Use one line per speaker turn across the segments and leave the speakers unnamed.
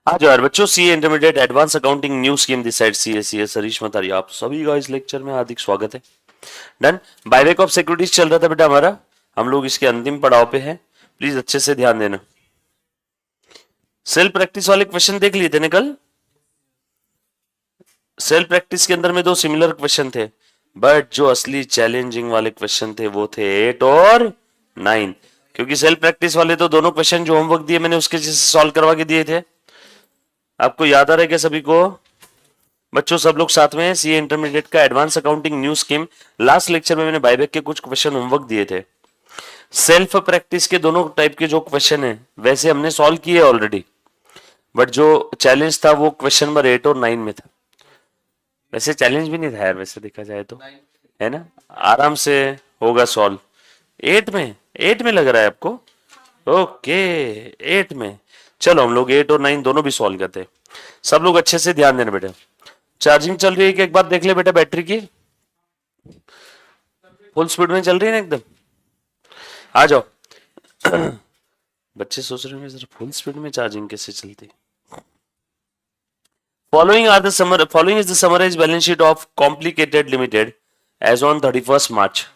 आज यार बच्चों, CA intermediate advance accounting new scheme this side CA Sarish Matari, आप सभी का इस लेक्चर में हार्दिक स्वागत है। डन। बायबैक ऑफ सिक्योरिटीज चल रहा था बेटा हमारा, हम लोग इसके अंतिम पड़ाव पे हैं। प्लीज अच्छे से ध्यान देना। सेल्फ प्रैक्टिस वाले क्वेश्चन देख लिए थे ना कल। सेल्फ प्रैक्टिस के अंदर में दो सिमिलर क्वेश्चन थे, बट जो असली चैलेंजिंग वाले क्वेश्चन थे वो थे 8 और 9। क्योंकि सेल्फ प्रैक्टिस वाले तो दोनों क्वेश्चन जो होमवर्क दिए मैंने उसके जैसे सॉल्व करवा के दिए थे। आपको याद आ रहा है क्या सभी को? बच्चों सब लोग साथ में, सीए इंटरमीडिएट का advance accounting new scheme. Last lecture में मैंने बायबैक के कुछ क्वेश्चन होमवर्क दिए थे। सेल्फ प्रैक्टिस के दोनों टाइप के जो क्वेश्चन है वैसे हमने सॉल्व किए ऑलरेडी, बट जो चैलेंज था वो क्वेश्चन नंबर 8 और 9 में था। वैसे चैलेंज भी नहीं था यार, वैसे देखा जाए तो, है ना, आराम से होगा सॉल्व। 8 में, 8 में लग रहा है आपको? ओके, 8 में। चलो हम लोग 8 और 9 दोनों भी सॉल्व करते हैं। सब लोग अच्छे से ध्यान देना बेटा। चार्जिंग चल रही है कि एक बार देख ले बेटा बैटरी की? फुल स्पीड में चल रही है ना एकदम? आ जाओ। बच्चे सोच रहे होंगे सर फुल स्पीड में चार्जिंग कैसे चलती? Following is the summarized balance sheet of Complicated Limited as on 31st March.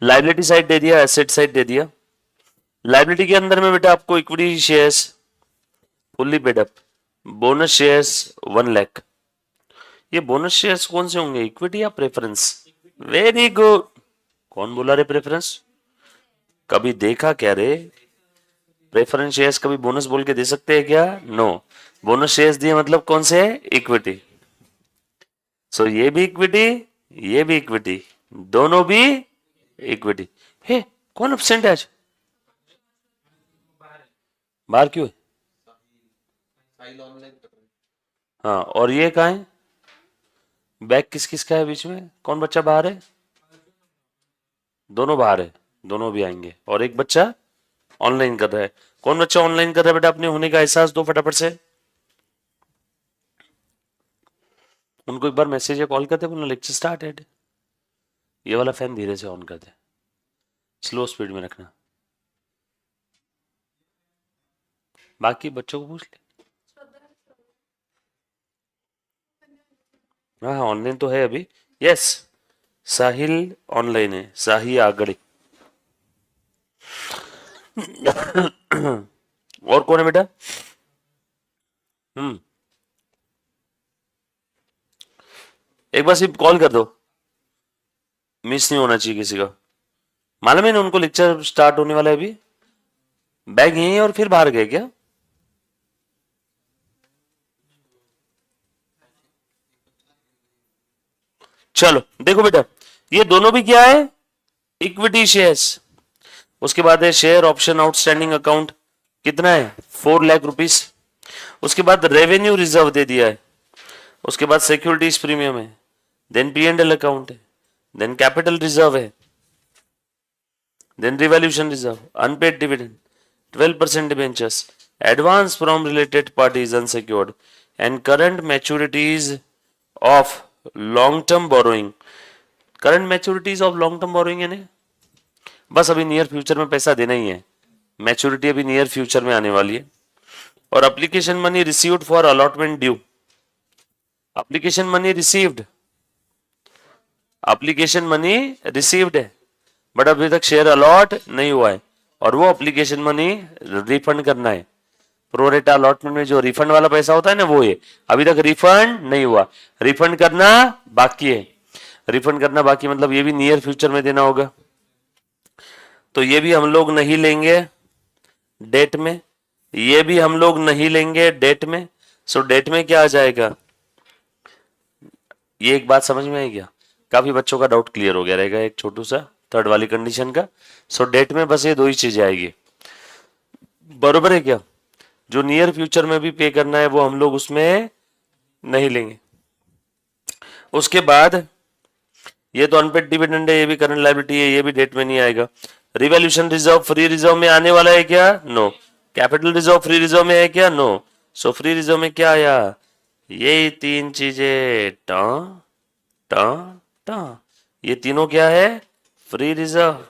Liability side दे दिया, एसेट साइड दे दिया। लाइबिलिटी के अंदर में बेटा आपको equity shares fully paid up, bonus shares 1 lakh. ये बोनस शेयर्स कौन से होंगे, इक्विटी या प्रेफरेंस? Very good. कौन बोला रे प्रेफरेंस? कभी देखा क्या रे? प्रेफरेंस शेयर्स कभी बोनस बोल के दे सकते हैं क्या? नो। बोनस शेयर्स दिए मतलब कौन से? इक्विटी। सो ये भी इक्विटी, ये भी इक्विटी, दोनों भी इक्विटी। हे, कौन एब्सेंट है आज? बाहर क्यों है? हाँ, और ये कहाँ है? बैग किस किस का है बीच में? कौन बच्चा बाहर है? दोनों बाहर है, दोनों भी आएंगे। और एक बच्चा ऑनलाइन कर रहा है। कौन बच्चा ऑनलाइन कर रहा है बेटा? अपने होने का एहसास दो फटाफट से। उनको एक बार मैसेज या कॉल करते बोलना लेक्चर स्टार्टेड। ये वाला फैन धीरे से ऑन कर दे, स्लो स्पीड में रखना। बाकी बच्चों को पूछ ले। हाँ हाँ, ऑनलाइन तो है अभी। यस, साहिल ऑनलाइन है, साही आगड़े। और कौन है बेटा? एक बार सिर्फ कॉल कर दो, मिस नहीं होना चाहिए किसी का। मालूम है ना उनको लेक्चर स्टार्ट होने वाला है अभी। बैग यहीं है और फिर बाहर गए क्या? चलो देखो बेटा, ये दोनों भी क्या है? Equity shares. उसके बाद है शेयर ऑप्शन आउटस्टैंडिंग अकाउंट, कितना है? 4 लाख रुपीस। उसके बाद रेवेन्यू रिजर्व दे दिया है। उसके बाद सिक्योरिटीज प्रीमियम है, देन P&L अकाउंट है, देन कैपिटल रिजर्व है, then revolution reserve, unpaid dividend, 12% debentures, advance from related parties unsecured, and current maturities of long term borrowing. Current maturities of long term borrowing यानी बस अभी near future में पैसा देना ही है, maturity अभी नियर फ्यूचर में आने वाली है। और application money received for allotment due, application money received, application money received है, बट अभी तक शेयर अलॉट नहीं हुआ है, और वो एप्लीकेशन मनी रिफंड करना है। प्रोरेटा अलॉटमेंट में जो रिफंड वाला पैसा होता है ना, वो ये अभी तक रिफंड नहीं हुआ, रिफंड करना बाकी है। रिफंड करना बाकी मतलब ये भी नियर फ्यूचर में देना होगा, तो ये भी हम लोग नहीं लेंगे डेट में, ये भी हम लोग नहीं लेंगे डेट में। सो डेट में क्या आ जाएगा? ये एक बात समझ में आई क्या? काफी बच्चों का डाउट क्लियर हो गया रहेगा एक छोटू सा थर्ड वाली कंडीशन का। सो डेट में बस ये दो ही चीजें आएगी, बरोबर है क्या? जो नियर फ्यूचर में भी पे करना है वो हम लोग उसमें नहीं लेंगे। उसके बाद ये तो अनपेड डिविडेंड है, ये भी करंट लायबिलिटी है, ये भी डेट में नहीं आएगा। रिवॉल्यूशन रिजर्व फ्री रिजर्व में आने वाला है क्या? No. Capital reserve free reserve में है क्या? नो। सो फ्री रिजर्व में क्या आया? यही तीन चीजें, टा टा टा, ये तीनों क्या है? Free reserve.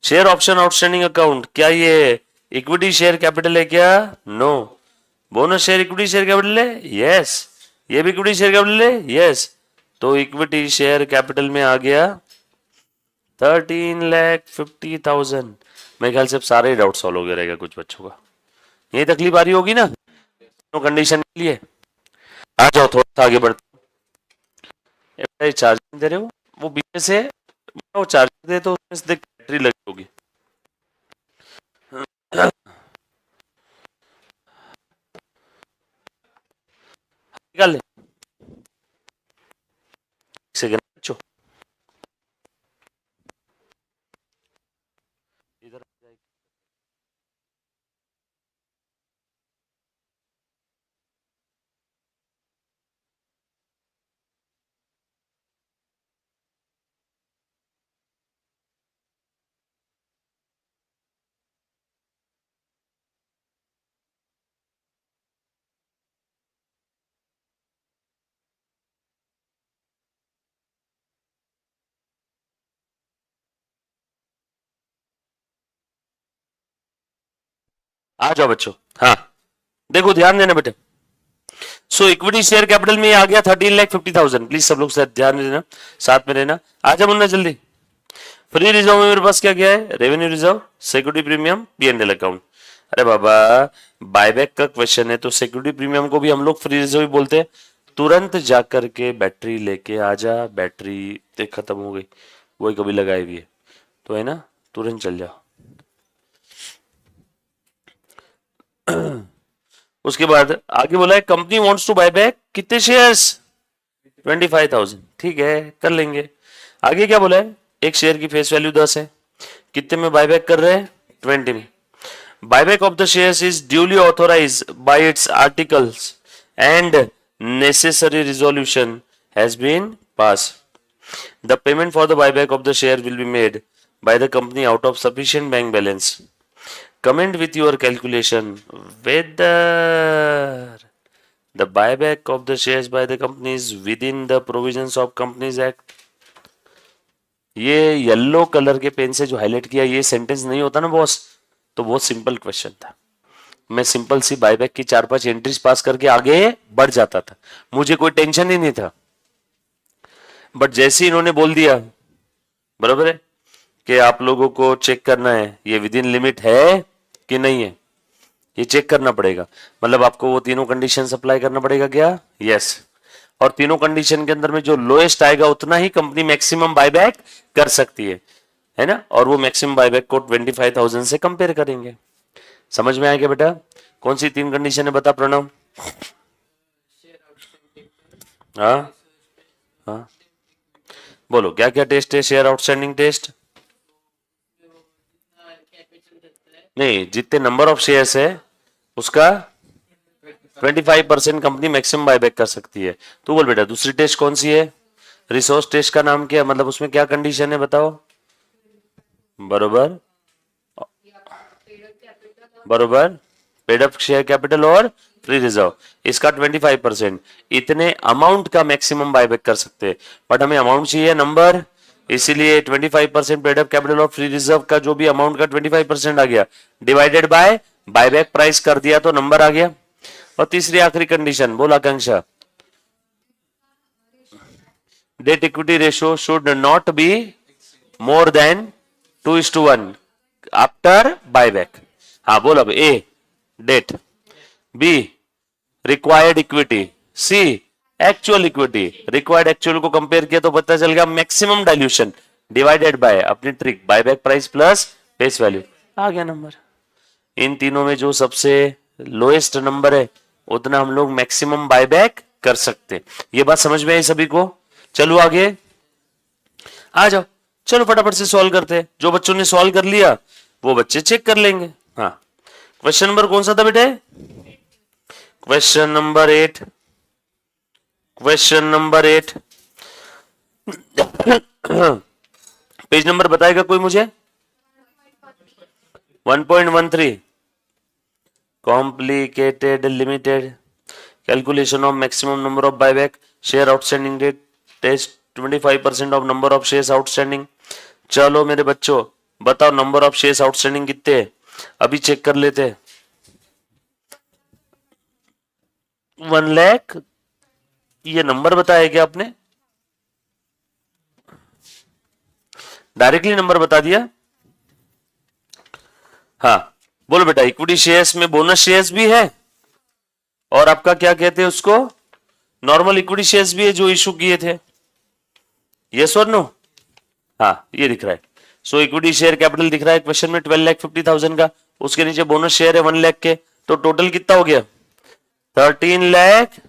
Share option outstanding account, क्या ये इक्विटी शेयर कैपिटल है क्या? No. Bonus share equity share capital है? यस। ये भी इक्विटी शेयर कैपिटल है? यस। तो इक्विटी शेयर कैपिटल में आ गया 13,50,000। मेरे ख्याल से अब सारे डाउट सॉल्व हो गया रहेगा कुछ बच्चों का। यही तकलीफ आ रही होगी ना कंडीशन के लिए। आ जाओ थोड़ा सा आगे बढ़ते। चार्जिंग दे रहे हो वो पीछे से, वो चार्जिंग दे तो उसमें से बैटरी लगी होगी। निकाल ले सेकंड बच्चों। इधर आ जाओ बच्चों। हाँ देखो ध्यान देना बेटे। सो इक्विटी शेयर कैपिटल में आ गया 13,50,000। प्लीज सब लोग ध्यान देना, साथ में रहना। आजा मुन्ना जल्दी। फ्री रिजर्व में मेरे पास क्या क्या है? Revenue reserve, security premium, P&L account. अरे बाबा बायबैक का क्वेश्चन है तो सिक्योरिटी प्रीमियम को भी हम लोग फ्री रिजर्व ही बोलते हैं। तुरंत जाकर के बैटरी लेके आजा। बैटरी खत्म हो गई, वही कभी लगाई हुई है तो है ना, तुरंत चल जाओ। उसके बाद आगे बोला है company wants to buy back कितने शेयर्स? 25,000। ठीक है कर लेंगे। आगे क्या बोला है? एक शेयर की फेस वैल्यू 10 है, कितने में बायबैक कर रहे हैं? 20 में। Buyback of the shares is duly authorised by its articles and necessary resolution has been pass. The payment for the buyback of the share will be made by the company out of sufficient bank balance. Comment with your calculation whether the buyback of the shares by the company is within the provisions of Companies Act। ये yellow colour के pen से जो highlight किया ये sentence नहीं होता ना boss, तो बहुत सिंपल क्वेश्चन था। मैं सिंपल सी बायबैक की 4-5 एंट्रीज पास करके आगे बढ़ जाता था, मुझे कोई टेंशन ही नहीं था। बट जैसे इन्होंने बोल दिया बराबर है कि आप लोगों को चेक करना है ये विद इन लिमिट है कि नहीं है, ये चेक करना पड़ेगा। मतलब आपको वो तीनों कंडीशन अप्लाई करना पड़ेगा क्या? यस। और तीनों कंडीशन के अंदर में जो लोएस्ट आएगा उतना ही कंपनी मैक्सिमम बायबैक कर सकती है ना। और वो मैक्सिमम बायबैक को 25,000 से कंपेयर करेंगे। समझ में आया क्या बेटा? कौन सी 3 कंडीशन है बता प्रणव? हाँ हाँ बोलो क्या क्या टेस्ट है? शेयर आउटस्टैंडिंग टेस्ट नहीं, जितने नंबर ऑफ शेयर्स है उसका 25% कंपनी मैक्सिमम बायबैक कर सकती है। तो बोल बेटा दूसरी टेस्ट कौन सी है? रिसोर्स टेस्ट का नाम क्या है? मतलब उसमें क्या कंडीशन है बताओ? बरोबर बरोबर पेड अप शेयर कैपिटल और फ्री रिजर्व। इसका 25% इतने अमाउंट का मैक्सिमम बायबैक कर सकते हैं। बट हमें अमाउंट चाहिए नंबर, इसीलिए 25% पेड अप कैपिटल और फ्री रिजर्व का जो भी अमाउंट का 25% आ गया डिवाइडेड बाय बायबैक प्राइस कर दिया तो नंबर आ गया। और तीसरी आखिरी कंडीशन बोल Akanksha, debt equity ratio should not be more than 2:1 after buyback. हाँ बोल अब। A debt, B required equity, C actual equity. Required actual को कंपेयर किया तो पता चल गया मैक्सिमम डाइल्यूशन डिवाइडेड बाय अपनी trick buyback price plus face value, आ गया नंबर। इन तीनों में जो सबसे लोएस्ट नंबर है उतना हम लोग मैक्सिमम बायबैक कर सकते। ये बात समझ में आई सभी को? चलो आगे आ जाओ, चलो फटाफट से सॉल्व करते हैं। जो बच्चों ने सॉल्व कर लिया वो बच्चे चेक कर लेंगे। हाँ क्वेश्चन नंबर कौन सा था बेटे? Question number 8। Question number 8 page number बताएगा कोई मुझे? 1.13 complicated limited calculation of maximum number of buyback share outstanding debt test 25% of number of shares outstanding. चलो मेरे बच्चों बताओ नंबर ऑफ शेयर्स आउटस्टैंडिंग कितने हैं? अभी चेक कर लेते हैं। 1 लाख, ये नंबर बताया क्या आपने? डायरेक्टली नंबर बता दिया। हाँ, बोलो बेटा, इक्विटी शेयर्स में बोनस शेयर्स भी है और आपका क्या कहते हैं उसको, नॉर्मल इक्विटी शेयर्स भी है जो इशू किए थे। यस और नो? हाँ, ये दिख रहा है। सो इक्विटी शेयर कैपिटल दिख रहा है क्वेश्चन में 12,50,000 का, उसके नीचे बोनस शेयर है 1 लाख के, तो टोटल कितना हो गया? 13 लाख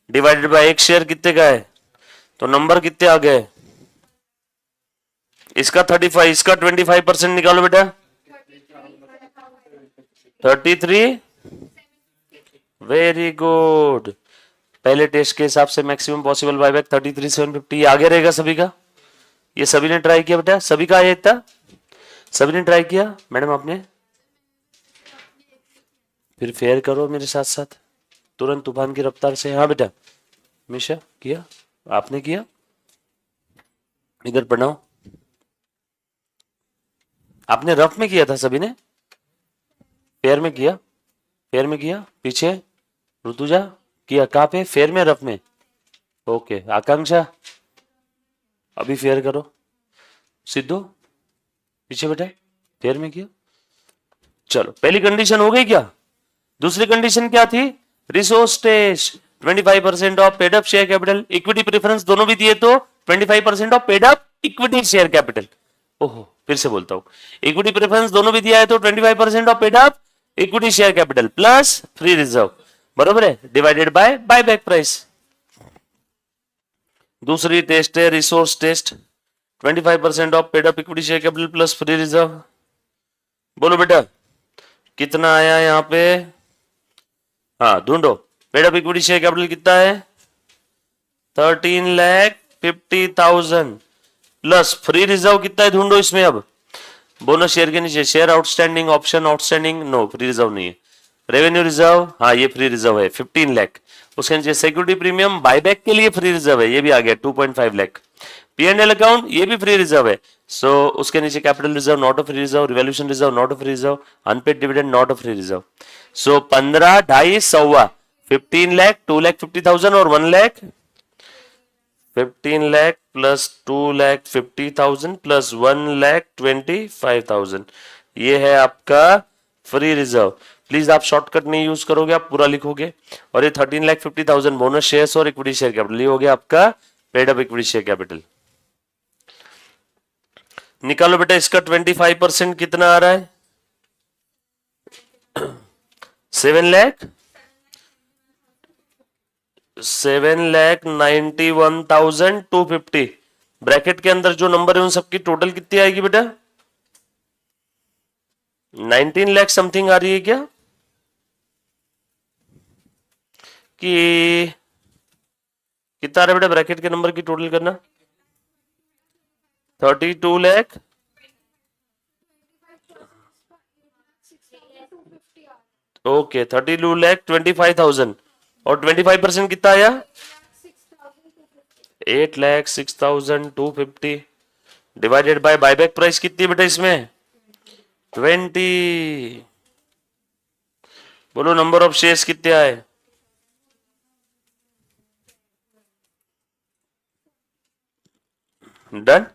डिवाइडेड बाय एक शेयर कितने का है, तो नंबर कितने आ गए? इसका 35, इसका 25% निकालो बेटा। 33। Very good. पहले टेस्ट के हिसाब से मैक्सिमम पॉसिबल बायबैक 33,750 आगे रहेगा सभी का। ये सभी ने ट्राई किया बेटा, सभी का आया इतना, सभी ने ट्राई किया मैडम आपने? फिर फेयर करो मेरे साथ साथ तुरंत तूफान की रफ्तार से। हाँ बेटा, मिशा किया, आपने किया, इधर बनाओ। आपने रफ में किया था सभी ने, फेयर में किया, फेयर में किया, पीछे ऋतुजा किया, कहाँ पे? फेयर में, रफ में? ओके, आकांक्षा अभी फेयर करो, सिद्धू पीछे बेटा, फेयर में किया। चलो, पहली कंडीशन हो गई क्या? दूसरी कंडीशन क्या थी? Resource test, 25% of paid up share capital, equity preference दोनों भी दिए तो 25% of paid up equity share capital. ओहो, फिर से बोलता हूं, इक्विटी प्रेफरेंस दोनों भी दिया है तो 25% of paid up equity share capital plus free reserve, बरोबर है, डिवाइडेड बाय बायबैक प्राइस। दूसरी टेस्ट है resource test, 25% of paid up equity share capital plus free reserve. बोलो बेटा कितना आया यहां पे? हाँ ढूंढो, paid up equity share capital कितना है? 13,50,000 प्लस फ्री रिजर्व कितना है ढूंढो इसमें। अब बोनस शेयर के नीचे share outstanding, option outstanding, no free reserve नहीं है। रेवेन्यू रिजर्व, हाँ ये फ्री रिजर्व है 15 लाख। उसके नीचे सिक्योरिटी प्रीमियम बायबैक के लिए फ्री रिजर्व है, ये भी आ गया 2.5 लाख। P&L अकाउंट ये भी फ्री रिजर्व है, सो उसके नीचे capital reserve not a free reserve, revolution reserve not a free reserve, unpaid dividend not a free reserve. So 15, ढाई, सवा, 15 लाख, 2,50,000 और 1 लाख, 15 लाख प्लस 2,50,000 प्लस 1,25,000, ये है आपका फ्री रिजर्व। प्लीज आप शॉर्टकट नहीं यूज करोगे, आप पूरा लिखोगे। और ये 13,50,000 बोनस शेयर्स और इक्विटी शेयर कैपिटल, ये हो गया आपका paid up equity share capital. निकालो बेटा इसका 25% कितना आ रहा है? 7 लाख, 7,91,250। ब्रैकेट के अंदर जो नंबर है उन सबकी टोटल कितनी आएगी बेटा? 19 लाख समथिंग आ रही है क्या? कि कितना आ रहा है बेटा ब्रैकेट के नंबर की टोटल करना? 32 लाख, ओके 32,25,000 और 25% कितना आया? 8,06,250 डिवाइडेड बाय बायबैक प्राइस कितनी बेटा इसमें? 20। बोलो नंबर ऑफ शेयर्स कितने आए? डन।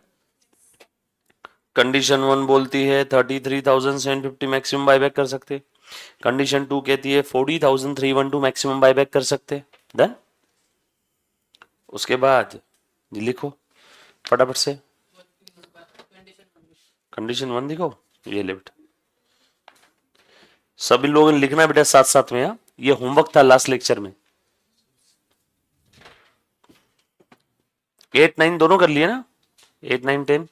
कंडीशन 1 बोलती है 33,750 मैक्सिमम बायबैक कर सकते, कंडीशन 2 कहती है 40,312 मैक्सिमम बायबैक कर सकते। डन। उसके बाद लिखो फटाफट से, कंडीशन 1 लिखो, ये ले बेटा, सभी लोगों ने लिखना है बेटा साथ साथ में। हाँ, ये होमवर्क था लास्ट लेक्चर में। 8, 9 दोनों कर लिए ना? 8, 9, 10।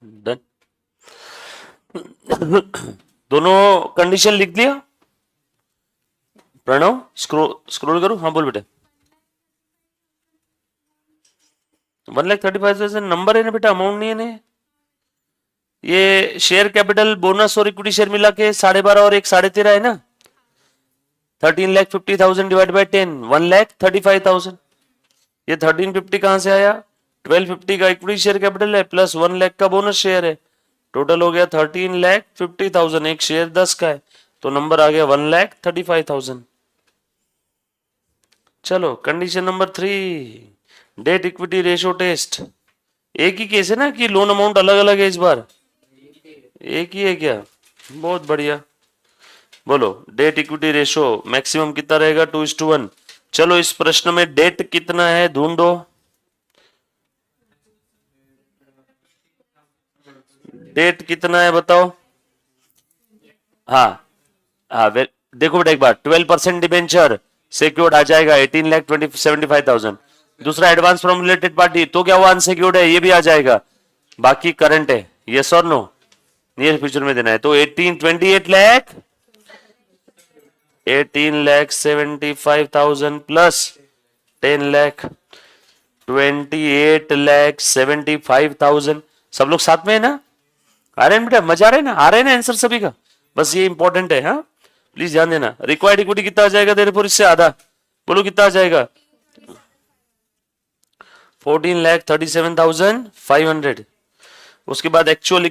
डन। दोनों कंडीशन लिख दिया प्रणव? स्क्रोल करूं? हाँ बोल बेटा। 1,35,000 नंबर है ना बेटा, अमाउंट नहीं है ना। ये शेयर कैपिटल बोनस और इक्विटी शेयर मिला के 12.5 और 1 13.5 है ना। 13,50,000 डिवाइड बाई 10 1,35,000। ये 1350 कहां से आया? 1250 का इक्विटी शेयर कैपिटल है प्लस 1 लाख का बोनस शेयर है, टोटल हो गया 13,50,000। एक शेयर 10 का है तो नंबर आ गया 1,35,000। चलो condition number 3, debt equity ratio test. एक ही केस है ना कि लोन अमाउंट अलग अलग है? इस बार एक ही है क्या? बहुत बढ़िया। बोलो डेट इक्विटी रेशियो मैक्सिमम कितना रहेगा? 2:1। चलो इस प्रश्न में डेट कितना है ढूंढो। डेट कितना है बताओ। हाँ हाँ देखो बेटा एक बार, 12% डिबेंचर सिक्योर्ड आ जाएगा 18,75,000। दूसरा एडवांस फ्रॉम रिलेटेड पार्टी, तो क्या वो अनसिक्योर्ड है? ये भी आ जाएगा। बाकी करंट है, यस और नो? नियर फ्यूचर में देना है तो 18,75,000 प्लस 10,28,75,000। सब लोग साथ में है ना? आ रहे हैं बेटा? मजा आ रहा है ना? आ रहे हैं ना आंसर सभी का? बस ये इंपॉर्टेंट है, हाँ प्लीज ध्यान देना। रिक्वायर्ड इक्विटी कितना आ जाएगा तेरे पर? इससे आधा बोलो कितना आ जाएगा? 14,37,500। उसके बाद एक्चुअल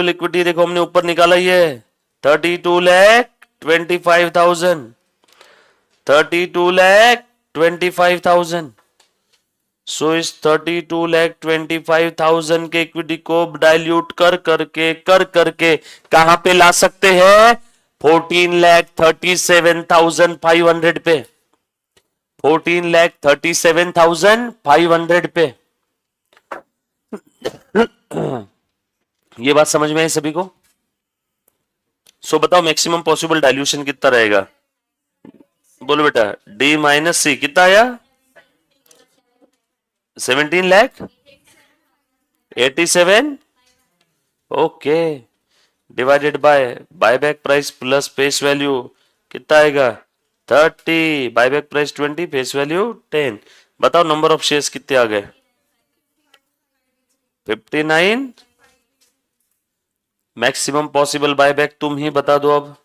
इक्विटी देखो हमने ऊपर निकाला ही है 32,25,000। 32,25,000। सो इस 32,25,000 के इक्विटी को डाइल्यूट कर करके कहां पे ला सकते हैं? 14,37,500 पे। 14,37,500 पे। ये बात समझ में आई सभी को? सो बताओ मैक्सिमम पॉसिबल डाइल्यूशन कितना रहेगा? बोलो बेटा। डी माइनस सी कितना आया? 17,87,000। Okay, divided by buyback price plus face value कितना आएगा? 30। Buyback price 20, face value 10। बताओ नंबर ऑफ शेयर्स कितने आ गए? 59। मैक्सिमम पॉसिबल बायबैक तुम ही बता दो अब।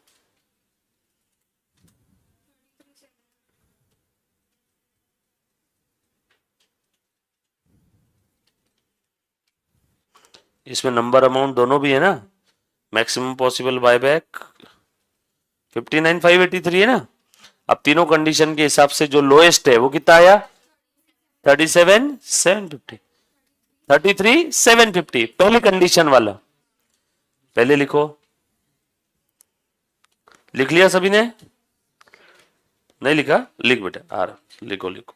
इसमें नंबर अमाउंट दोनों भी है ना? मैक्सिमम पॉसिबल बायबैक 59,583 है ना? अब तीनों कंडीशन के हिसाब से जो लोएस्ट है वो कितना आया? 37,750। 33,750 पहले कंडीशन वाला। पहले लिखो। लिख लिया सभी ने? नहीं लिखा? लिख बेटा, आ रहा, लिखो लिखो।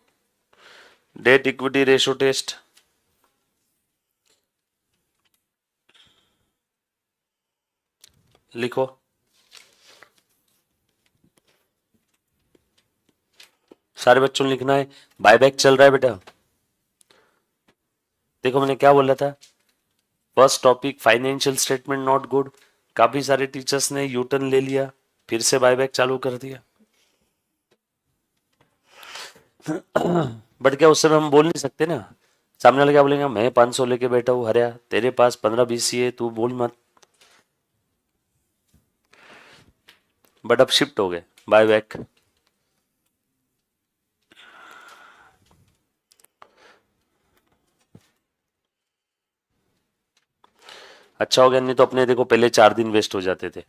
Debt equity ratio test. लिखो। सारे बच्चों ने लिखना है। बायबैक चल रहा है बेटा। देखो मैंने क्या बोला था? First topic financial statement not good. काफी सारे टीचर्स ने यू टर्न ले लिया, फिर से बायबैक चालू कर दिया। बट क्या उस समय हम बोल नहीं सकते ना? सामने वाले क्या बोलेंगे? मैं 500 लेके बैठा हूँ हरिया, तेरे पास 15-20 ही है, तू बोल मत। बट अब शिफ्ट हो गए बायबैक। अच्छा हो गया, नहीं तो अपने देखो पहले 4 दिन वेस्ट हो जाते थे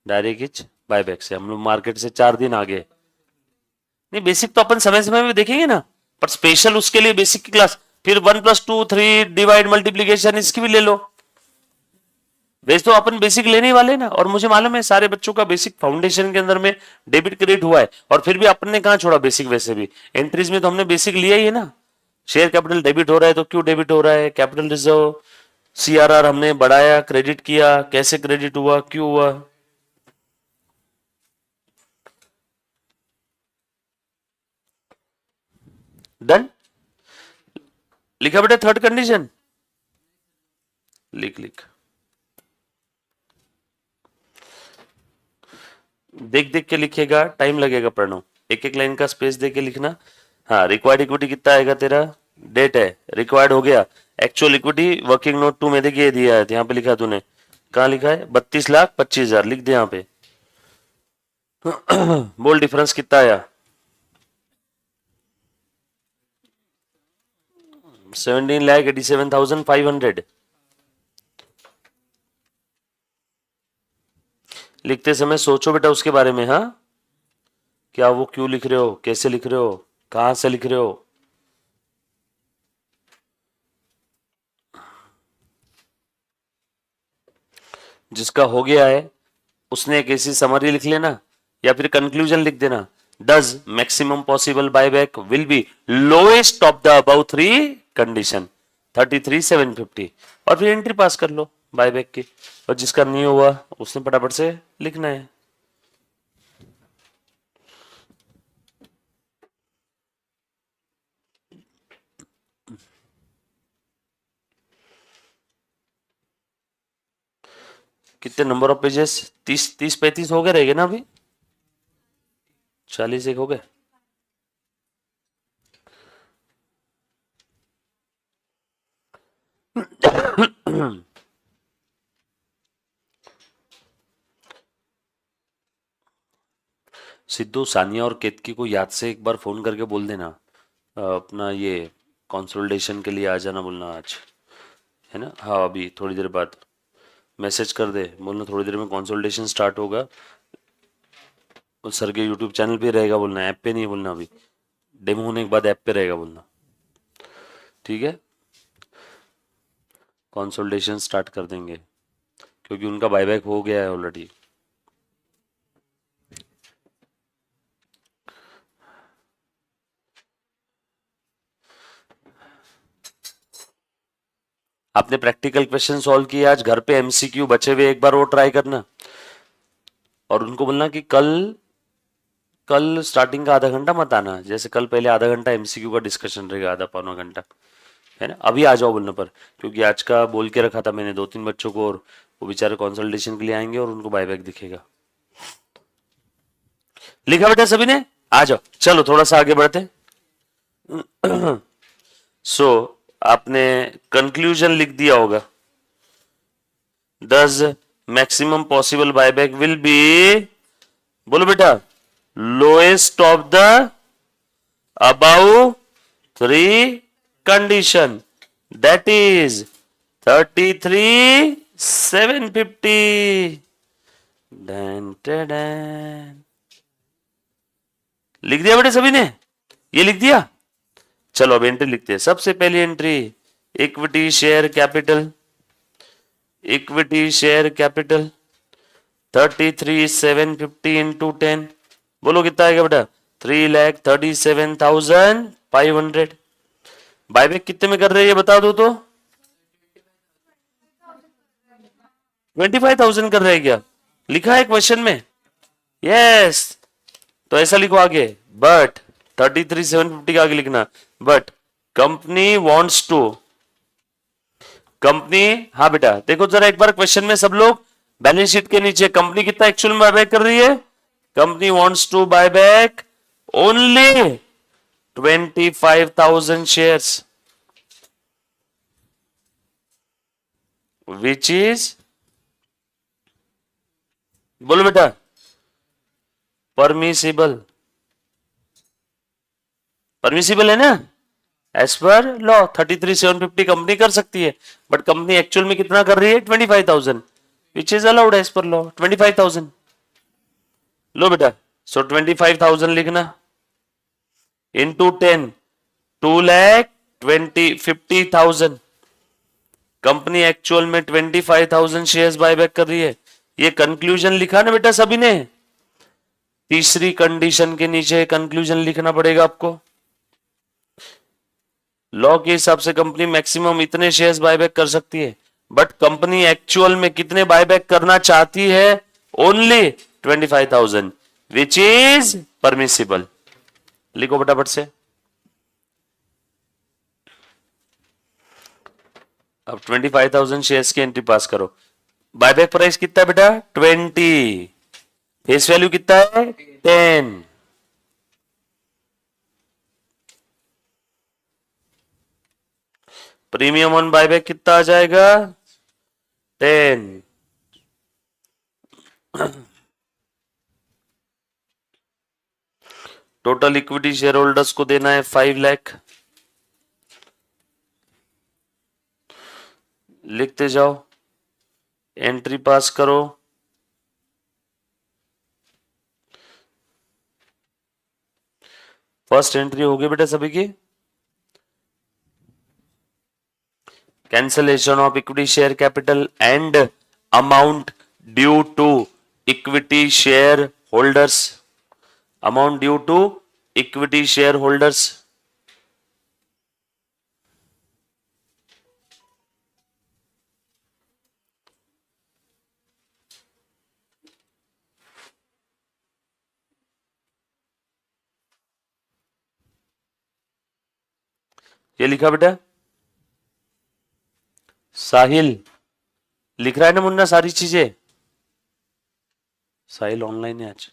डायरेक्ट बायबैक से। हम लोग मार्केट से 4 दिन आगे। नहीं बेसिक तो अपन समय समय में देखेंगे ना, पर स्पेशल उसके लिए बेसिक की क्लास। फिर 1+2 3 डिवाइड मल्टीप्लीकेशन इसकी भी ले लो। वैसे तो अपन बेसिक लेने ही वाले ना, और मुझे मालूम है सारे बच्चों का बेसिक फाउंडेशन के अंदर में डेबिट क्रेडिट हुआ है, और फिर भी अपन ने कहा छोड़ा बेसिक? वैसे भी एंट्रीज में तो हमने बेसिक लिया ही है ना। शेयर कैपिटल डेबिट हो रहा है तो क्यों डेबिट हो रहा है? कैपिटल रिजर्व सीआरआर हमने बढ़ाया, क्रेडिट किया, कैसे क्रेडिट हुआ, क्यों हुआ? डन। लिखा बेटा थर्ड कंडीशन? लिख लिख, देख देख के लिखेगा, टाइम लगेगा प्रणव, एक एक लाइन का स्पेस दे के लिखना। हाँ, रिक्वायर्ड इक्विटी कितना आएगा तेरा, डेट है, रिक्वायर्ड हो गया, एक्चुअल इक्विटी वर्किंग नोट 2 में देखिए दिया है, यहाँ पे लिखा तूने, कहाँ लिखा है, 32,25,000 लिख दे यहाँ पे। बोल डिफरेंस कितना आया, 17,87,500। लिखते समय सोचो बेटा उसके बारे में, हाँ, क्या वो क्यों लिख रहे हो, कैसे लिख रहे हो, कहां से लिख रहे हो। जिसका हो गया है उसने एक ऐसी समरी लिख लेना या फिर कंक्लूजन लिख देना, does maximum possible buyback will be lowest of the above 3 condition 33,750, और फिर एंट्री पास कर लो बायबैक की, और जिसका नहीं हुआ उसने फटाफट से लिखना है। कितने नंबर ऑफ पेजेस, 30-35 हो गए, रहेंगे ना अभी, 40 एक हो गए। सिद्धू, सानिया और केतकी को याद से एक बार फोन करके बोल देना, अपना ये कंसोलिडेशन के लिए आ जाना बोलना आज, है ना। हाँ, अभी थोड़ी देर बाद मैसेज कर दे, बोलना थोड़ी देर में कंसोलिडेशन स्टार्ट होगा, सर के यूट्यूब चैनल पे रहेगा बोलना, ऐप पे नहीं बोलना, अभी डेमो होने के बाद ऐप पे रहेगा बोलना, ठीक है। कंसोलिडेशन स्टार्ट कर देंगे क्योंकि उनका बायबैक हो गया है ऑलरेडी। आपने प्रैक्टिकल क्वेश्चन सॉल्व किए आज, घर पे एमसीक्यू बचे हुए एक बार वो ट्राई करना, और उनको बोलना कि कल कल स्टार्टिंग का आधा घंटा मत आना, जैसे कल पहले आधा घंटा एमसीक्यू का डिस्कशन रहेगा, आधा पौना घंटा, है ना, अभी आ जाओ बोलने पर, क्योंकि आज का बोल के रखा था मैंने 2-3 बच्चों को, और वो बेचारे कंसल्टेशन के लिए आएंगे और उनको बायबैक दिखेगा। लिखा बेटा सभी ने, आ जाओ, चलो थोड़ा सा आगे बढ़ते। सो आपने कंक्लूजन लिख दिया होगा, does maximum possible buyback will be, बोलो बेटा, lowest of the above 3 condition, that is 33,750। Done done, लिख दिया बेटे सभी ने, ये लिख दिया। चलो अब एंट्री लिखते हैं। सबसे पहली entry, equity share capital, equity share capital 33,750 into 10, बोलो कितना आएगा बेटा, 3,37,500। बायबैक कितने में कर रहे हैं ये बता दो तो, 25,000 कर रहे हैं क्या, लिखा है क्वेश्चन में, यस। तो ऐसा लिखो आगे, बट 33,750 का आगे लिखना, but company wants to, company, हाँ बेटा देखो जरा एक बार क्वेश्चन में सब लोग, बैलेंस शीट के नीचे कंपनी कितना एक्चुअल में बायबैक कर रही है, company wants to buy back only 25,000 shares, which is, बोलो बेटा, परमिसिबल, परमिसिबल है ना, एज पर लॉ 33,750 कंपनी कर सकती है, बट कंपनी एक्चुअल में कितना कर रही है, 25,000, which is allowed as per law 25,000। लो बेटा, सो 25,000 लिखना इंटू 10, 2,50,000, कंपनी एक्चुअल में 25,000 शेयर्स बायबैक कर रही है, ये कंक्लूजन लिखा ना बेटा सभी ने, तीसरी कंडीशन के नीचे कंक्लूजन लिखना पड़ेगा आपको। लॉ के हिसाब से कंपनी मैक्सिमम इतने शेयर्स बायबैक कर सकती है, बट कंपनी एक्चुअल में कितने बायबैक करना चाहती है, ओनली 25,000, विच इज परमिसिबल। लिखो फटाफट से। अब 25,000 शेयर्स की एंट्री पास करो। बायबैक प्राइस कितना है बेटा? 20। फेस वैल्यू कितना है? 10। प्रीमियम ऑन बायबैक कितना आ जाएगा? 10। टोटल इक्विटी शेयर होल्डर्स को देना है 5 लाख। लिखते जाओ, एंट्री पास करो। फर्स्ट एंट्री हो गई बेटा सभी की। Cancellation of equity share capital and amount due to equity share holders. Amount due to equity share holders. ये लिखा बेटा? साहिल लिख रहा है ना मुन्ना सारी चीजें? साहिल ऑनलाइन है आज।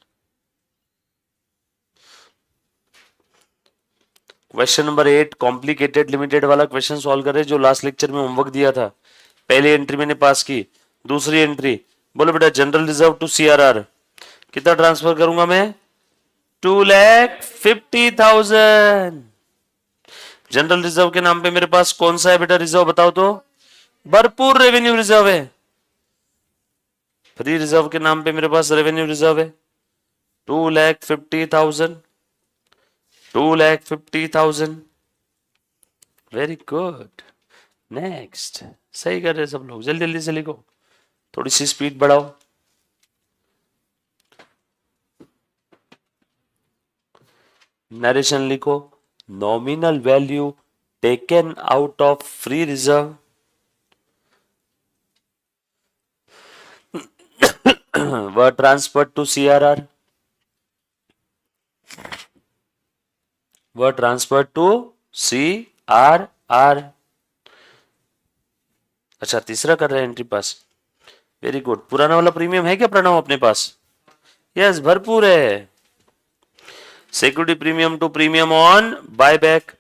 क्वेश्चन नंबर 8 कॉम्प्लिकेटेड लिमिटेड वाला क्वेश्चन सॉल्व करे जो लास्ट लेक्चर में होमवर्क दिया था। पहली एंट्री मैंने पास की। दूसरी एंट्री बोलो बेटा, जनरल रिजर्व टू सीआरआर कितना ट्रांसफर करूंगा मैं? 2,50,000। जनरल रिजर्व के नाम पे मेरे पास कौन सा है बेटा रिजर्व बताओ तो? भरपूर रेवेन्यू रिजर्व है। फ्री रिजर्व के नाम पे मेरे पास रेवेन्यू रिजर्व है 2,50,000। 2,50,000। Very good. नेक्स्ट। सही कर रहे सब लोग, जल्दी जल्दी से लिखो, थोड़ी सी स्पीड बढ़ाओ। नरेशन लिखो, nominal value taken out of free reserve were transferred to CRR. were transferred to CRR. अच्छा तीसरा कर रहे हैं एंट्री पास। Very good. पुराना वाला प्रीमियम है क्या प्रणव अपने पास? यस भरपूर है। Security premium to premium on buyback.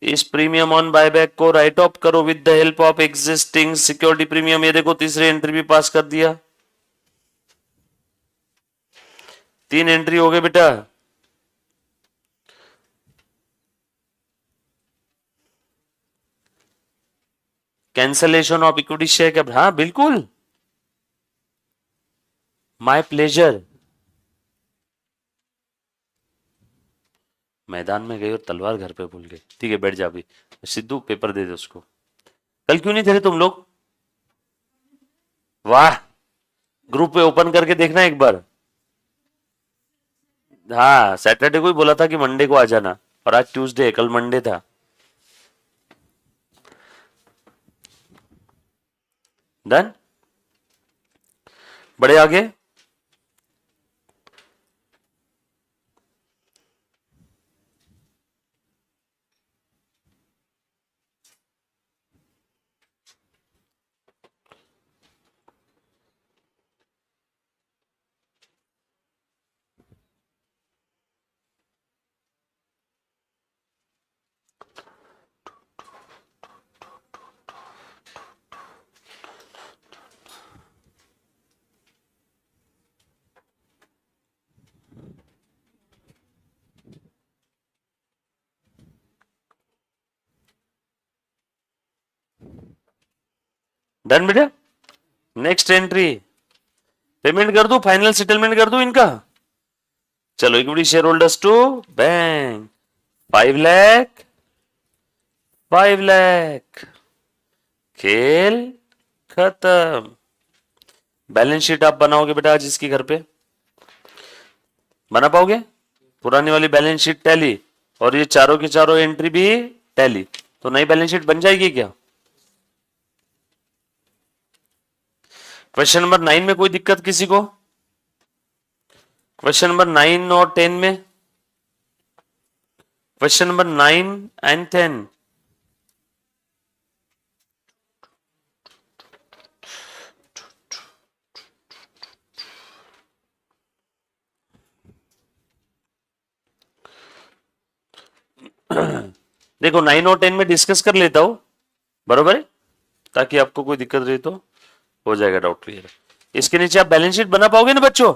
इस प्रीमियम ऑन बायबैक को राइट ऑफ करो with the help of existing security premium. ये देखो तीसरी एंट्री भी पास कर दिया। 3 एंट्री हो गए बेटा। Cancellation of equity share capital, हाँ बिल्कुल, माय प्लेजर। मैदान में गए और तलवार घर पे भूल गए। ठीक है बैठ जा अभी। सिद्धू पेपर दे दे उसको। कल क्यों नहीं थे तुम लोग? वाह, ग्रुप पे ओपन करके देखना एक बार। हाँ सैटरडे को ही बोला था कि मंडे को आ जाना, और आज ट्यूसडे, कल मंडे था। डन। बड़े आगे। डन बेटा। Next entry. पेमेंट कर दू, फाइनल सेटलमेंट कर दू इनका। चलो equity share holders to bank 5 lakh. 5 lakh. खेल खत्म। बैलेंस शीट आप बनाओगे बेटा आज इसकी घर पे? बना पाओगे? पुरानी वाली बैलेंस शीट टैली और ये चारों की चारों एंट्री भी टैली, तो नई बैलेंस शीट बन जाएगी क्या? क्वेश्चन नंबर 9 में कोई दिक्कत किसी को? क्वेश्चन नंबर 9 और 10 में? Question number 9 and 10। देखो 9 और 10 में डिस्कस कर लेता हूं, बरोबर है, ताकि आपको कोई दिक्कत रही तो हो जाएगा डाउट क्लियर। इसके नीचे आप बैलेंस शीट बना पाओगे ना बच्चों?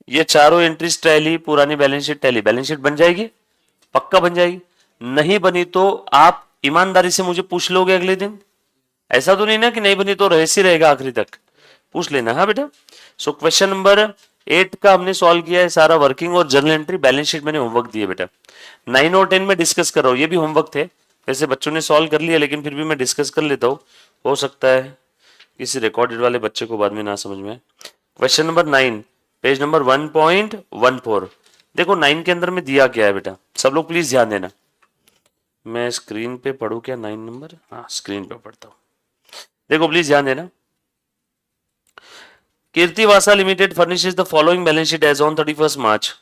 ये चारों एंट्रीज टैली, पुरानी balance sheet tally, balance sheet बन जाएगी, पक्का बन जाएगी। नहीं बनी तो आप ईमानदारी से मुझे पूछ लोगे अगले दिन, ऐसा तो नहीं ना कि नहीं बनी तो रहस्य रहेगा आखिरी तक, पूछ लेना। हाँ बेटा। सो क्वेश्चन नंबर 8 का हमने सॉल्व किया है सारा, वर्किंग और जर्नल एंट्री, बैलेंस शीट मैंने होमवर्क दिए बेटा। 9 और 10 में डिस्कस कर रहा हूं, ये भी होमवर्क थे, वैसे बच्चों ने सॉल्व कर लिया लेकिन फिर भी मैं डिस्कस कर लेता हूं, हो सकता है किसी रिकॉर्डेड वाले बच्चे को बाद में ना समझ में आए। Question number 9, page number 1.14। देखो 9 के अंदर में दिया क्या है बेटा, सब लोग प्लीज ध्यान देना। मैं स्क्रीन पे पढ़ू क्या 9 नंबर? हाँ स्क्रीन पे पढ़ता हूं, देखो प्लीज ध्यान देना। Kirtivasa limited furnishes the following balance sheet as on 31 March.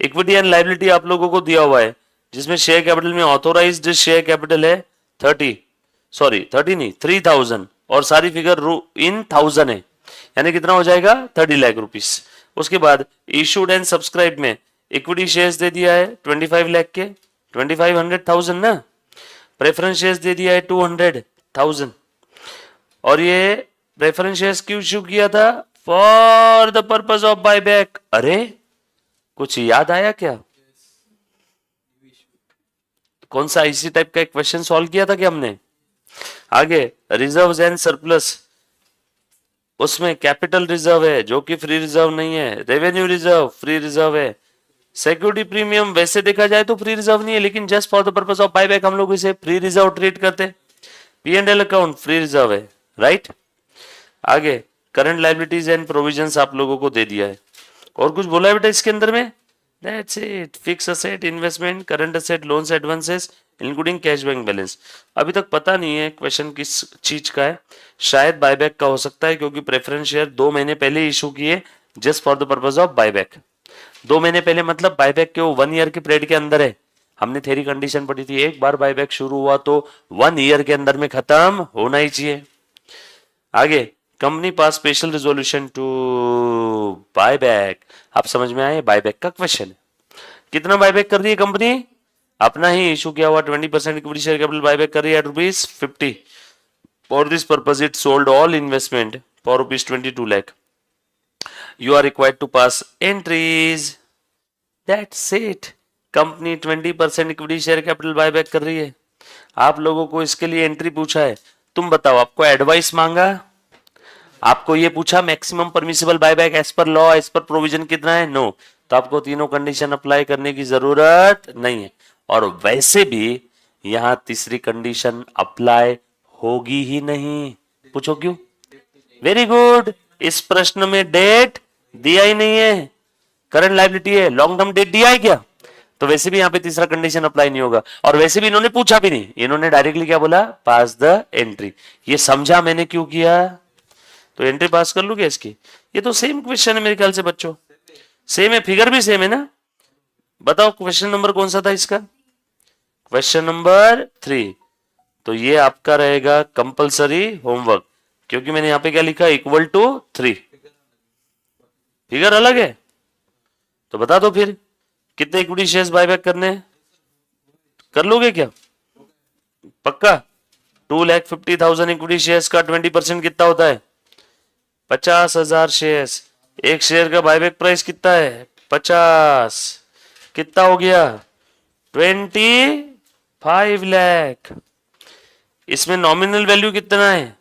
Equity and liability आप लोगों को दिया हुआ है, जिसमें शेयर कैपिटल में ऑथोराइज्ड शेयर कैपिटल है 30 नहीं 3000, और सारी फिगर इन 1000 है, यानी कितना हो जाएगा 30 लाख रुपीस। उसके बाद इशूड एंड सब्सक्राइब में इक्विटी शेयर्स दे दिया है 25 लाख के, 2500,000 ना, प्रेफरेंस शेयर्स दे दिया है 200,000, और ये प्रेफरेंस शेयर्स क्यों इशू किया था? For the purpose of buyback. अरे कुछ याद आया क्या? कौन सा इसी टाइप का एक क्वेश्चन सॉल्व किया था क्या हमने? आगे रिजर्व्स एंड सरप्लस, उसमें कैपिटल रिजर्व है जो कि फ्री रिजर्व नहीं है, रेवेन्यू रिजर्व फ्री रिजर्व है, सिक्योरिटी प्रीमियम वैसे देखा जाए तो फ्री रिजर्व नहीं है, लेकिन just for the purpose of buyback हम लोग इसे फ्री रिजर्व ट्रीट करते। P&L अकाउंट फ्री रिजर्व है, राइट। आगे करंट लायबिलिटीज एंड प्रोविजंस आप लोगों को दे दिया है, और कुछ बोला है बेटा इसके अंदर में? That's it. Fix asset, investment, current asset, loans, advances including cash bank balance. अभी तक पता नहीं है क्वेश्चन किस चीज का है, शायद बायबैक का हो सकता है, क्योंकि प्रेफरेंस शेयर 2 महीने पहले इशू किए just for the purpose of buyback. 2 महीने पहले मतलब बायबैक के वो 1 ईयर के पीरियड के अंदर है। हमने थेरी कंडीशन पढ़ी थी, एक बार बायबैक शुरू हुआ तो 1 ईयर के अंदर में खत्म होना ही चाहिए। आगे company pass special resolution to buyback. आप समझ में आए, बायबैक का क्वेश्चन है। कितना बायबैक कर रही है कंपनी? अपना ही इशू किया हुआ 20% इक्विटी शेयर कैपिटल बायबैक कर रही है ₹50। For this purpose it sold all investment for ₹22 lakh. You are required to pass entries, that's it. Company 20% equity share capital buyback कर रही है, आप लोगों को इसके लिए एंट्री पूछा है। तुम बताओ, आपको एडवाइस मांगा, आपको ये पूछा maximum permissible buyback as per law as per provision कितना है? नो। तो आपको तीनों कंडीशन अप्लाई करने की जरूरत नहीं है, और वैसे भी यहां तीसरी कंडीशन अप्लाई होगी ही नहीं। पूछो क्यों? वेरी गुड, इस प्रश्न में डेट दिया ही नहीं है, करंट लायबिलिटी है, लॉन्ग टर्म डेट दिया है क्या? तो वैसे भी यहां पे तीसरा कंडीशन अप्लाई नहीं होगा, और वैसे भी इन्होंने पूछा भी नहीं, इन्होंने डायरेक्टली क्या बोला? पास द एंट्री। ये समझा मैंने क्यों किया? तो एंट्री पास कर लूंगे इसकी। ये तो सेम क्वेश्चन है मेरे ख्याल से बच्चों, सेम है, फिगर भी सेम है ना। बताओ क्वेश्चन नंबर कौन सा था इसका? Question number 3। तो ये आपका रहेगा कंपलसरी होमवर्क, क्योंकि मैंने यहां पे क्या लिखा? Equal to 3। फिगर अलग है, तो बता दो फिर कितने इक्विटी शेयर्स बायबैक करने हैं? कर लोगे क्या? पक्का? 2,50,000 इक्विटी शेयर्स का 20% कितना होता है? 50,000 शेयर्स। एक शेयर का बायबैक प्राइस कितना है? 50। कितना हो गया? 25 लाख। इसमें नॉमिनल वैल्यू कितना है?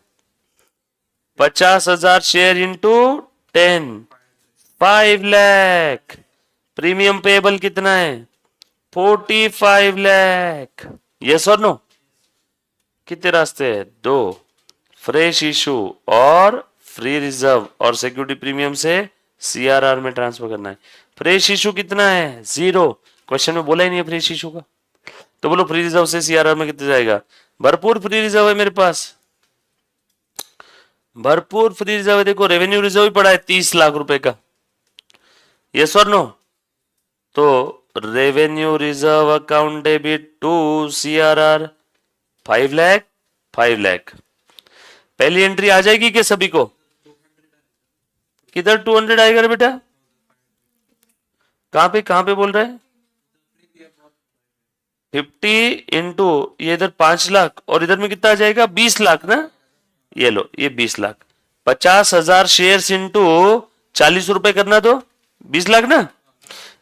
50,000 share into 10, 5 lakh. Premium payable कितना है? 45 लाख। यस और नो? कितने रास्ते हैं? 2, फ्रेश इशू और फ्री रिजर्व, और सिक्योरिटी प्रीमियम से सीआरआर में ट्रांसफर करना है। फ्रेश इशू कितना है? 0। क्वेश्चन में बोला ही नहीं है फ्रेश इशू का, तो बोलो फ्री रिजर्व से सीआरआर में कितना जाएगा? भरपूर फ्री रिजर्व है मेरे पास, भरपूर फ्री रिजर्व है। देखो रेवेन्यू रिजर्व ही पड़ा है 30 लाख रुपए का। यस और नो? तो revenue reserve account debit to CRR 5 lakh 5 lakh. पहली एंट्री आ जाएगी क्या सभी को? किधर 200 आएगा रे बेटा? कहां पे बोल रहे हैं? 50 इंटू ये इधर 5 लाख और इधर में कितना आ जाएगा 20 लाख ना, ये लो ये 20 लाख, 50,000 शेयर्स इंटू 40 रुपए करना तो 20 लाख ना।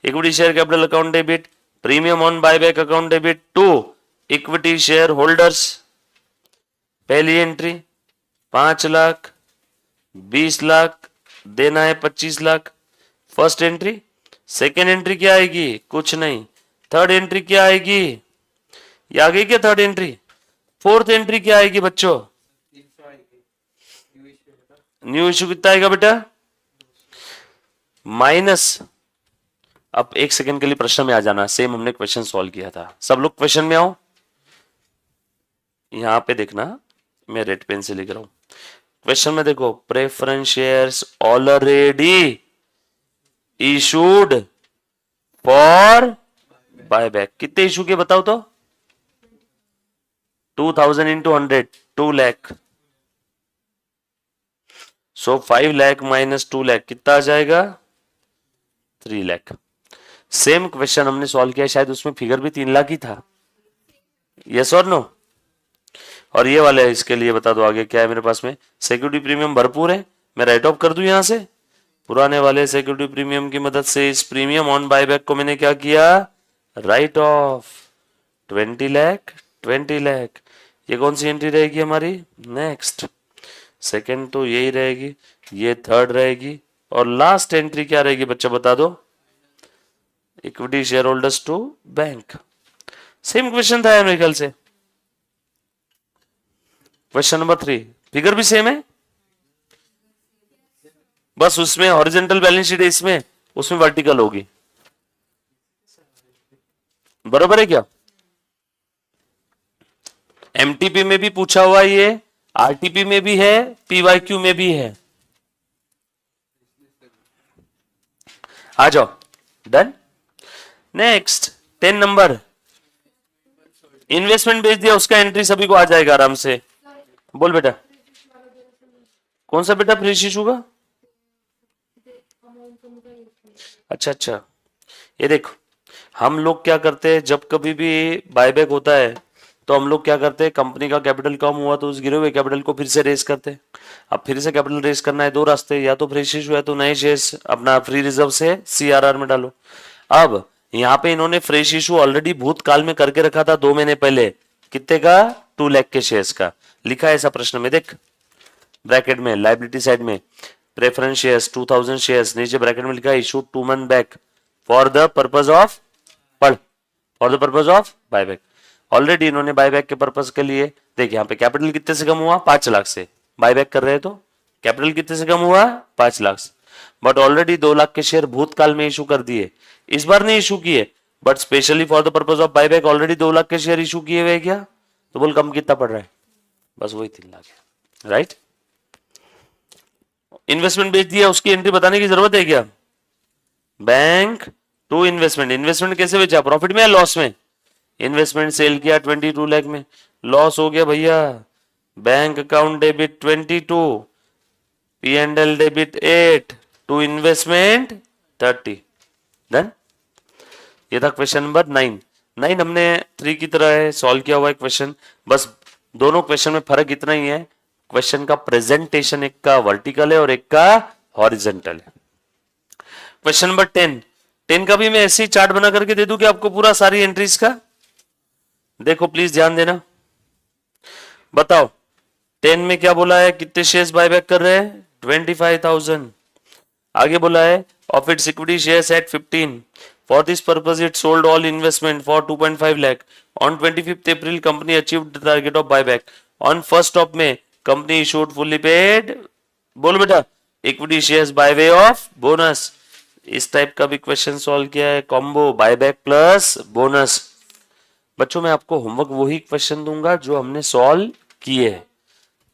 Equity share capital account debit, premium on buyback account debit to equity share holders. पहली एंट्री 5 लाख, 20 लाख, देना है 25 lakh, first entry. Second entry क्या आएगी, कुछ नहीं। थर्ड एंट्री क्या आएगी, ये आ गई क्या थर्ड एंट्री। फोर्थ एंट्री क्या आएगी बच्चों, न्यू इश्यू कितना आएगा बेटा, माइनस। अब एक सेकंड के लिए प्रश्न में आ जाना, सेम हमने क्वेश्चन सॉल्व किया था। सब लोग क्वेश्चन में आओ, यहां पे देखना, मैं रेड पेन से लिख रहा हूं। क्वेश्चन में देखो, preference shares already issued for buyback. कितने इशू के बताओ तो, 2000 इंटू 100, 2 लाख। सो 5 लाख माइनस 2 लाख कितना आ जाएगा, 3 लाख। सेम क्वेश्चन हमने सॉल्व किया, शायद उसमें फिगर भी 3 लाख ही था, यस और नो। और ये वाले इसके लिए बता दो आगे क्या है मेरे पास में। सिक्योरिटी प्रीमियम भरपूर है, मैं राइट ऑफ कर दूं यहां से। पुराने वाले सिक्योरिटी प्रीमियम की मदद से इस प्रीमियम ऑन बायबैक को मैंने क्या किया, राइट ऑफ। 20 लाख, 20 लाख। ये कौन सी एंट्री रहेगी हमारी, नेक्स्ट। सेकंड तो यही रहेगी, ये थर्ड रहेगी, और लास्ट एंट्री क्या रहेगी बच्चा बता दो, equity share holders to bank. Same question था मेरे ख्याल से। क्वेश्चन नंबर 3 फिगर भी सेम है, बस उसमें हॉरिजॉन्टल बैलेंस शीट है, इसमें उसमें वर्टिकल होगी। बरोबर है क्या। एमटीपी में भी पूछा हुआ, ये आरटीपी में भी है, पीवाईक्यू में भी है। आ जाओ, डन। नेक्स्ट 10 नंबर, इन्वेस्टमेंट बेच दिया, उसका एंट्री सभी को आ जाएगा आराम से। बोल बेटा, कौन सा बेटा फ्री इशू का, अच्छा अच्छा। ये देखो, हम लोग क्या करते हैं, जब कभी भी बायबैक होता है तो हम लोग क्या करते हैं, कंपनी का कैपिटल कम हुआ तो उस गिरे हुए कैपिटल को फिर से रेज करते हैं। अब फिर से कैपिटल रेज करना है, दो रास्ते, या तो फ्रेश इशू है तो नए शेयर्स अपना फ्री रिजर्व से सीआरआर में डालो। अब यहाँ पे इन्होंने फ्रेश इशू ऑलरेडी भूतकाल में करके रखा था 2 महीने पहले, कितने का, 2 लाख के शेयर्स का। लिखा है ऐसा प्रश्न में, देख ब्रैकेट में लाइबिलिटी साइड में प्रेफरेंस शेयर्स 2000 शेयर्स, नीचे ब्रैकेट में लिखा है issue 2 month back for the purpose of, पढ़, for the purpose of buyback. Already इन्होंने बायबैक के पर्पज के लिए, देख यहाँ पे कैपिटल कितने से कम हुआ, 5 लाख से बायबैक कर रहे हैं तो कैपिटल कितने से कम हुआ, 5 लाख से। बट ऑलरेडी 2 लाख के शेयर भूतकाल में इशू कर दिए, इस बार नहीं इशू किए, but specially for the purpose of buyback already 2 lakh के शेयर इशू किए हुए। क्या तो बोल कम कितना पड़ रहा है, बस वही 3 लाख है, राइट। इन्वेस्टमेंट बेच दिया, उसकी एंट्री बताने की जरूरत है क्या, बैंक टू इन्वेस्टमेंट। इन्वेस्टमेंट कैसे बेचा, प्रॉफिट में या लॉस में, इन्वेस्टमेंट सेल किया 22 लाख में, लॉस हो गया भैया। Bank account debit 22, P&L debit 8 to investment 30, done. ये था क्वेश्चन नंबर 9 हमने 3 की तरह है सॉल्व किया हुआ है क्वेश्चन, बस दोनों क्वेश्चन में फर्क इतना ही है, क्वेश्चन का प्रेजेंटेशन एक का वर्टिकल है और एक का हॉरिजॉन्टल है। क्वेश्चन नंबर 10 का भी मैं ऐसे ही चार्ट बना करके दे दूं कि आपको पूरा सारी एंट्रीज का, देखो प्लीज ध्यान देना। बताओ 10 में क्या बोला है, कितने शेयर्स बायबैक कर रहे हैं, 25,000। आगे बोला है of its equity shares at 15, for this purpose it sold all investment for 2.5 lakh. On 25th April company achieved the target of buyback. On 1st of May company issued fully paid, बोलो बेटा, equity shares by way of bonus. इस type का भी question solve किया है, combo buyback plus bonus. बच्चों मैं आपको होमवर्क वही क्वेश्चन दूंगा जो हमने सॉल्व किए हैं,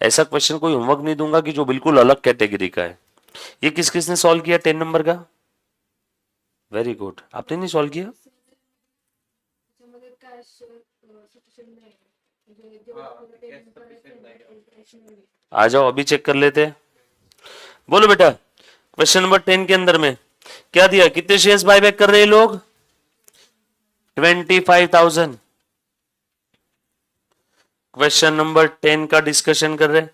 ऐसा क्वेश्चन कोई होमवर्क नहीं दूंगा कि जो बिल्कुल अलग कैटेगरी का है। ये किस किसने सॉल्व किया 10 नंबर का, वेरी गुड। आपने नहीं सॉल्व किया, आ जाओ अभी चेक कर लेते हैं। बोलो बेटा, क्वेश्चन नंबर 10 के अंदर में क्या दिया, कितने शेयर्स बायबैक कर रहे हैं लोग, 25,000। क्वेश्चन नंबर 10 का डिस्कशन कर रहे,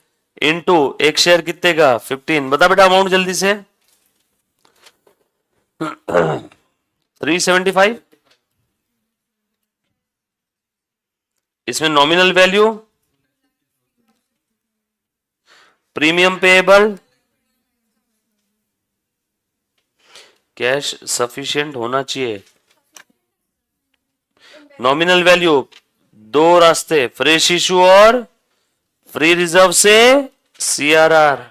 इनटू एक शेयर कितने का 15, बता बेटा अमाउंट जल्दी से 375, इसमें nominal value, premium payable, cash sufficient होना चाहिए, नॉमिनल वैल्यू, दो रास्ते, फ्रेश इशू और फ्री रिजर्व से सीआरआर।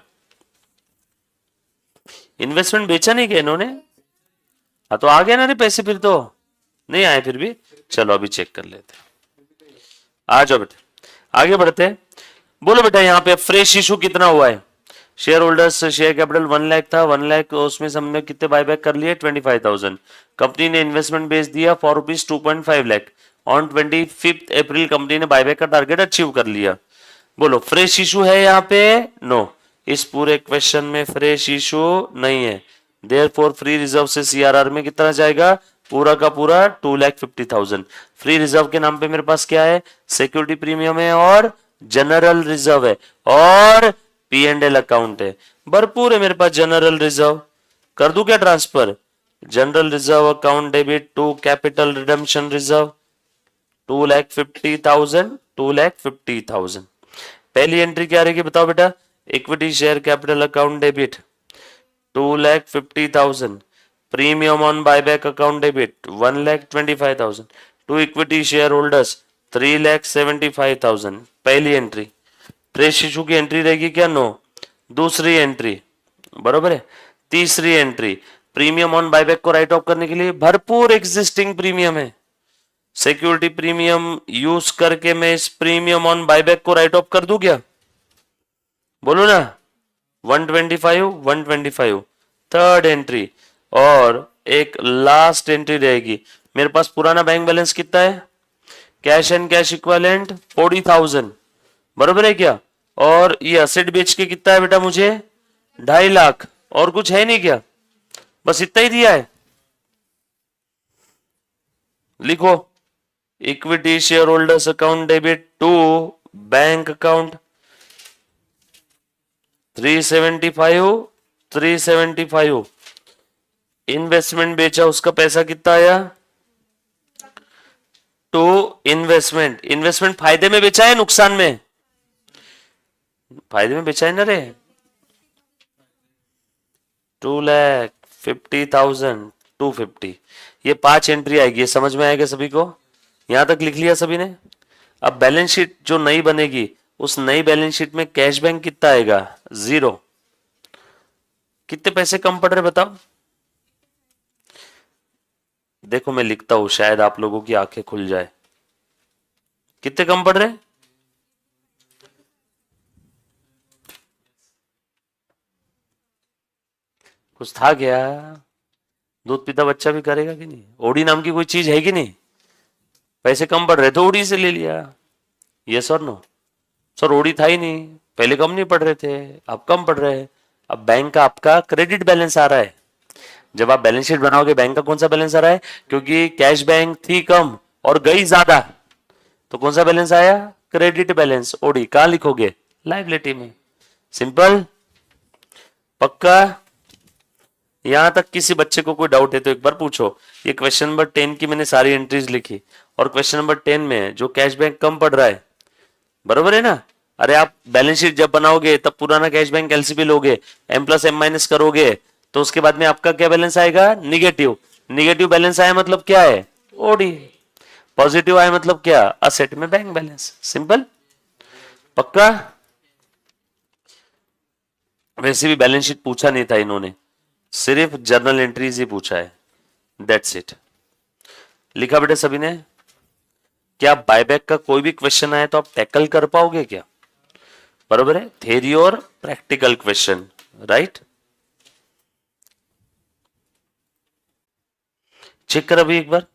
इन्वेस्टमेंट बेचा नहीं क्या इन्होंने? हाँ तो आ गया ना रे पैसे, फिर तो नहीं आए फिर भी, चलो अभी चेक कर लेते हैं। आ जाओ बेटा आगे बढ़ते हैं। बोलो बेटा यहाँ पे फ्रेश इशू कितना हुआ है? Share holders share capital 1 lakh था, 1 लाख उसमें से हमने कितने बायबैक कर लिए 25,000। कंपनी ने इन्वेस्टमेंट बेच दिया for rupees 2.5 lakh. On 25 April company ने बायबैक का टारगेट अचीव कर लिया। बोलो फ्रेश इशू है यहाँ पे? नो, इस पूरे क्वेश्चन में फ्रेश इशू नहीं है। देयरफॉर फ्री रिजर्व से सीआरआर में कितना जाएगा? पूरा का पूरा 2,50,000। फ्री रिजर्व के नाम पे मेरे पास क्या है? सिक्योरिटी प्रीमियम है और जनरल रिजर्व है और P&L अकाउंट है। भरपूर है मेरे पास जनरल रिजर्व। कर दूं क्या transfer? General reserve account debit to capital redemption reserve 2,50,000, 2,50,000। पहली एंट्री क्या रहेगी बताओ बेटा? Equity share capital account debit 2,50,000, premium on buyback account debit 1,25,000 to equity share holders 3,75,000। पहली एंट्री। फ्रेश इशू की एंट्री रहेगी क्या? नो। दूसरी एंट्री बरोबर है। तीसरी एंट्री प्रीमियम ऑन बायबैक को राइट ऑफ करने के लिए भरपूर एग्जिस्टिंग प्रीमियम है। सिक्योरिटी प्रीमियम यूज करके मैं इस प्रीमियम ऑन बायबैक को राइट ऑफ कर दूं क्या? बोलो ना। 125, 125। थर्ड एंट्री और एक लास्ट एंट्री रहेगी। मेरे पास पुराना बैंक बैलेंस कितना है? कैश एंड कैश इक्विवेलेंट 40,000 बरोबर है क्या? और ये असेट बेच के कितना है बेटा मुझे? 2.5 लाख। और कुछ है नहीं क्या? बस इतना ही दिया है। लिखो equity share holders account debit to bank account 375, 375। Investment बेचा उसका पैसा कितना आया? To investment. इन्वेस्टमेंट फायदे में बेचा है नुकसान में? फायदे में बेचा है ना रे। 2,50,000, 250। ये 5 एंट्री आएगी। ये समझ में आएगा सभी को? यहां तक लिख लिया सभी ने? अब बैलेंस शीट जो नई बनेगी उस नई बैलेंस शीट में कैश बैंक कितना आएगा? 0। कितने पैसे कम पड़ रहे बताओ? देखो मैं लिखता हूं, शायद आप लोगों की आंखें खुल जाए। कितने कम पड़ रहे? कुछ था क्या? दूध पीता बच्चा भी करेगा कि नहीं? ओडी नाम की कोई चीज है कि नहीं? पैसे कम पड़ रहे तो ओडी से ले लिया। यस और नो? सर ओडी था ही नहीं, पहले कम नहीं पड़ रहे थे, अब कम पड़ रहे हैं। अब बैंक का आपका क्रेडिट बैलेंस आ रहा है। जब आप बैलेंस शीट बनाओगे बैंक का कौन सा बैलेंस आ रहा है? क्योंकि कैश बैंक थी कम और गई ज्यादा, तो कौन सा बैलेंस आया? Credit balance. ओडी कहां लिखोगे? लायबिलिटी में। सिंपल? पक्का? यहां तक किसी बच्चे को कोई डाउट है तो एक बार पूछो। ये क्वेश्चन नंबर 10 की मैंने सारी एंट्रीज लिखी और क्वेश्चन नंबर 10 में जो कैश बैंक कम पड़ रहा है, बरोबर है ना? अरे आप बैलेंस शीट जब बनाओगे तब पुराना कैश बैंक एलसीबी लोगे, M+M- करोगे, तो उसके बाद में आपका क्या बैलेंस आएगा? निगेटिव। निगेटिव बैलेंस आया मतलब क्या है? ओडी। पॉजिटिव आया मतलब क्या? असेट में बैंक बैलेंस। सिंपल? पक्का? वैसे भी बैलेंस शीट पूछा नहीं था इन्होंने, सिर्फ जर्नल एंट्रीज ही पूछा है। That's it. लिखा बेटा सभी ने? क्या बायबैक का कोई भी क्वेश्चन आए तो आप टैकल कर पाओगे क्या? बरोबर है? थ्योरी और प्रैक्टिकल क्वेश्चन, राइट? चेक कर अभी एक बार।